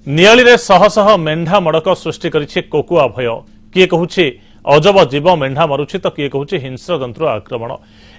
नियाली रे शह शह मेंढा मड़क सृष्टि करिछि कोकुआ भय। किए कहूछि अजब जीव मेंढा मारुछि तो किए कहूछि हिंस्र जंतुर आक्रमण।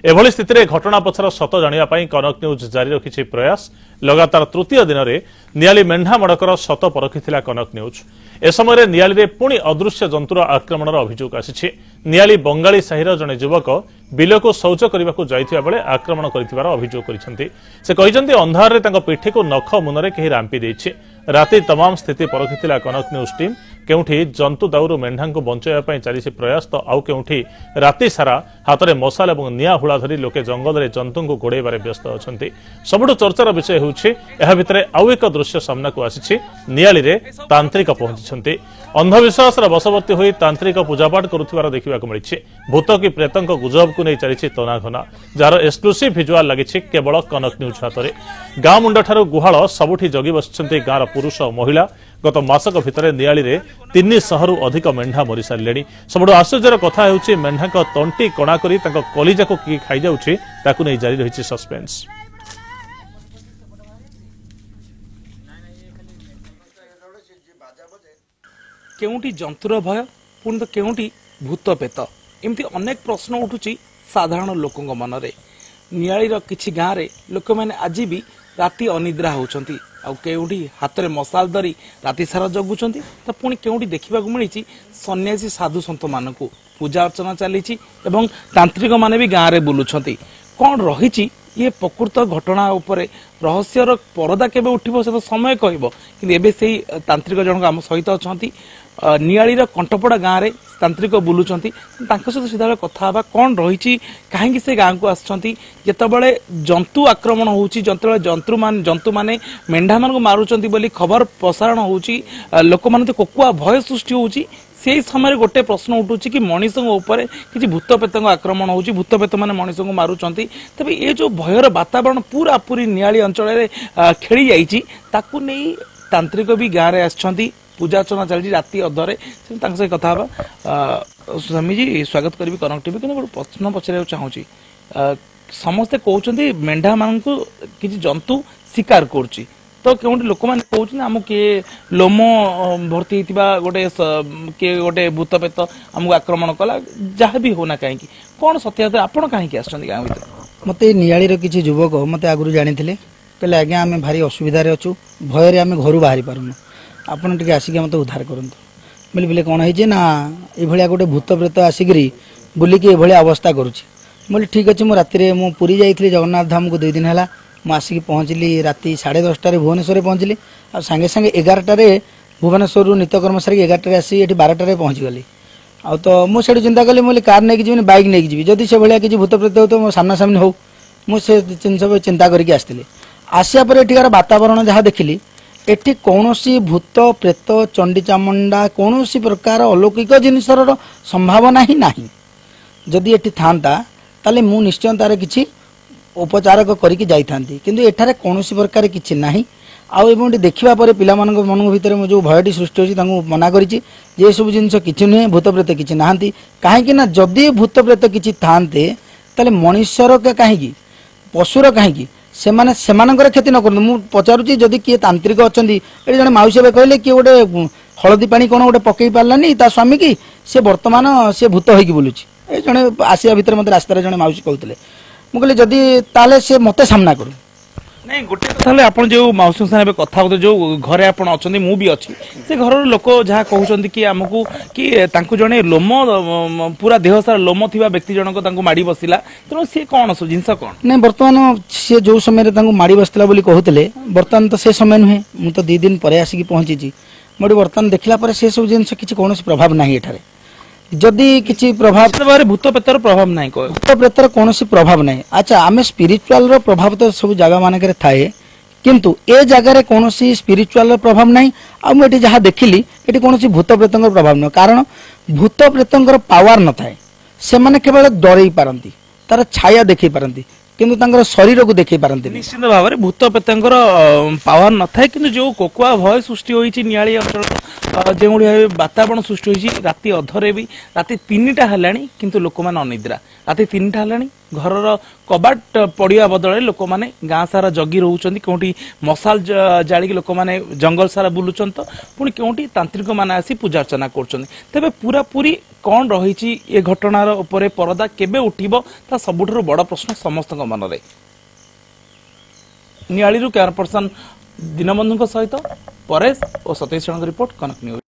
एभली स्थिति रे घटना पछर सत जानिया पई कनक न्यूज जारी रखिछि प्रयास। लगातार तृतीय दिन रे नियाली मेंढा मड़कर सत परखिथिला कनक न्यूज। ए समय नियाली रे पुणी अदृश्य जंतुर आक्रमणर अभियोग आसिछि। नियाली बंगाली साहिर जने युवक बिल को शौच करने जाइथिबा बेले आक्रमण करिथिबार अभियोग करिसेंति। से कहिसेंति अंधार रे तांको पिठी को नख मुनरे केही रांपी देछि। राति तमाम स्थिति परखिथिला कनक न्यूज टीम। केउठी जंतु दाउरु मेंढा को बंचाइबा पई चलिछि प्रयास तो आउ केउठी राति सारा हाथ में मशाल और निया हुला धरी लोके जंगल रे जंतु को गोड़ेबारे व्यस्त अछंती। सबुठु चर्चार विषय होउछि एहा भितरे आउ एक दृश्य सामना को आसिछि। नियाली रे तांत्रिक पहुंचिछंती। अंधविश्वास बशवर्ती होई तांत्रिक पूजापाठ करुथिबार देखिबाक मिलिछि। भूत की प्रेतंक गुजब को नै चलिछि तनाघना, जार एक्सक्लूसिव भिजुआल लागिछि केवल कनक न्यूज हातरे। गाँ मुंड ठारू गुहाल सबुठी जगी बसिछंती गाँर पुरुष और महिला। गत मासक भितर नियाली रे 300 रु अधिक मेंढा मरी सारिलेଣି। सबुठु आश्चर्यर कथा हेउछि मेंढाक तंटी कणा करी तांको कलिजा को कि खाइ जाउछि ताकु नै जारी रहिछि सस्पेंस। केउटी जंतुर भय पुणी तो केउटी भूत पेत एमती अनेक प्रश्न उठुची साधारण लोकंग मनरे। नियालीर किछि गाँ रे लोक मैंने आज भी राति अनिद्रा होउछंती। आ केउटी हाथ में मशाल धरी राति सारा जगुछंती तो पुणी केउटी देखिबाक मिलिछि सन्यासी साधु संत मानकु पूजा अर्चना चलीछि एवं तांत्रिक माने भी गाँ रे बुलुछंती। कौन रहिछि ये प्रकृत घटना उपरे रहस्यर परदा केबे उठिबो से तो समय कहबो, कि एबे सेही तांत्रिक जनक आम सहित अछंती। नियालीर कंटपड़ा गाँव में तांत्रिक बुलुचंती सहित सीधा कथा हवा कौन रही कहीं से गाँव को आसछंती जेतेबेले जंतु आक्रमण होउची जंतु माने मेंढा मान को मारुचंती बोली खबर प्रसारण होउची लोक माने तो कोकुआ भय सृष्टि होउची। से समय गोटे प्रश्न उठुची कि मनीषों ऊपर किसी भूत पेतों आक्रमण होउची, भूत पेत माने मनीषों को मारुचंती। तबे ये जो भयर वातावरण पूरा पूरी नियाली अंचल रे खेली जाइची ताकू नहीं तांत्रिक भी गाँव में आसछंती। पूजा अर्चना चलती राति अधरे से कथा स्वामी जी स्वागत करी कनक टीवी। कि प्रश्न पचार चाहूँगी समस्ते कहते मेंढा मान को किसी जंतु शिकार करुच्ची तो क्योंकि लोक मैंने कहते आम किए लोम भर्ती गोटे किए गोटे भूत पेत आमको आक्रमण कला जहाँ भी होना कहीं कौन सत्य आपड़ कहीं आस गाँव भर मत नियालीर किसी युवक मत आगु जानी कहले आज्ञा आम भारी असुविधार अच्छु भय आम घर बाहरी पारूनु आपन टिके आसिक मत उद्धार करंतु बोले बोले कौन है ना ये गोटे भूत प्रेत आसिक बुलिकी ये अवस्था करुच्ची। बोले ठीक अच्छे मुझे राति मु पुरी जाइली जगन्नाथ धाम को 2 दिन है मुझे पहुँचली राति 10:30 भुवनेश्वर पहुँचली आ सांगे सांगे 11टारे भुवनेश्वर नित्यकर्म सारी 11टारे आसी 12टारे पहुँचीगली। आ तो मुझे चिंता कली मुझे कार नहीं जी बाइक नहीं जी जदि से भाया किसी भूत प्रेत हो तो मो सामना सामने हो मुझे सब चिंता करके आसती आसिया पर एठिकार वातावरण जहाँ देखिली एठी कौनसी भूत प्रेत चंडी चामुंडा कौनसी प्रकार अलौकिक जिनसर संभावना ही नहीं। जदि एठी थांता ताले मु निश्चय तार किछि उपचारक करिकि जाई थांती किंतु एठारे कौनसी प्रकार किछि नाही। आउ एबं देखिबा परे पिला मानक मन भितर मो जो भयटी सृष्टि होछि तांको मना करिछि जे सब जिनस किछि नै भूत प्रेत किछि नाहंती। काहे कि ना जदि भूत प्रेत किछि थांते ताले मनुष्यर के काहे कि पशुर काहे कि सेमानकर क्षति न करूँ। मुझे पचारुची जदि किए तांत्रिक अच्छा ये जन मौसी कहले किए गोटे हलदी पानी कौन गोटे पकई पारानी ता स्वामी की सी बर्तमान सी भूत होगी बुलूची जड़े आसिया भितर मत रास्तार जड़े मौसी कहते मुझे जदि ताले से मत सामना करूँ नहीं गोटे कथा आप जो मौसी साथ कथा होते जो घरे आप अच्छा मु भी अच्छी से घर लोक जहाँ कहते कि आमको कि जड़े लोम पूरा देह सारा लोम थी व्यक्ति जनक माड़ी बसला तेणु सी कौन सब जिनस कौन नहीं बर्तमान सी जो समय माड़ी बसला कहते बर्तमान तो से समय नुहे मु तो 2 दिन पर आसिक पहुंची मोटे बर्तमान देखला से सब जिन किसी कौन प्रभाव ना एठारे जदि किसी प्रभाव भूत प्रेतर प्रभाव ना भूत प्रेतर कौन प्रभाव ना। अच्छा आम स्पिरिचुआल प्रभाव तो सब जगह मानक थाए किंतु ए जगार कौन स्पिरिचुआल प्रभाव ना। मुझे जहाँ देखिली ये कौन भूत प्रेत प्रभाव नुह कारण भूत प्रेत पावर न थाए से माने केवल डरई पारती तार छाया देखई पारती किंतु शरीर को देखई पारती। निश्चित भाव में भूत प्रेत पावर न थाए किंतु जो कोकुआ भय सृष्टि होती नियाली अंचल ଯେଉଁଭଳି ଭାବେ ବାତାବରଣ ସୃଷ୍ଟି ହୋଇଛି ରାତି ଅଧରେ ବି ରାତି 3ଟା ହେଲାଣି କିନ୍ତୁ ଲୋକମାନେ ଅନିଦ୍ରା ରାତି 3ଟା ହେଲାଣି ଘରର କବାଟ ପଡ଼ିବା ବଦଳରେ ଲୋକମାନେ ଗାଁ ସାରା ଜଗି ରହୁଛନ୍ତି କେଉଁଠି ମଶାଲ ଜାଳିକି ଲୋକମାନେ ଜଙ୍ଗଲ ସାରା ବୁଲୁଛନ୍ତି ତ ପୁଣି କେଉଁଠି ତାନ୍ତ୍ରିକମାନେ ଆସି ପୂଜା ଅର୍ଚ୍ଚନା କରୁଛନ୍ତି ତେବେ ପୁରାପୁରି କ'ଣ ରହିଛି ଏ ଘଟଣାର ଉପରେ ପରଦା କେବେ ଉଠିବ ତା ସବୁଠାରୁ ବଡ଼ ପ୍ରଶ୍ନ ସମସ୍ତଙ୍କ ମନରେ ନିଆଳିରୁ କ୍ୟାମରା ପର୍ସନ ଦୀନବନ୍ଧୁଙ୍କ ସହିତ ପରେଶ ଓ ସତୀଶ ଜଣଙ୍କ ରିପୋର୍ଟ କନକ ନ୍ୟୁଜ।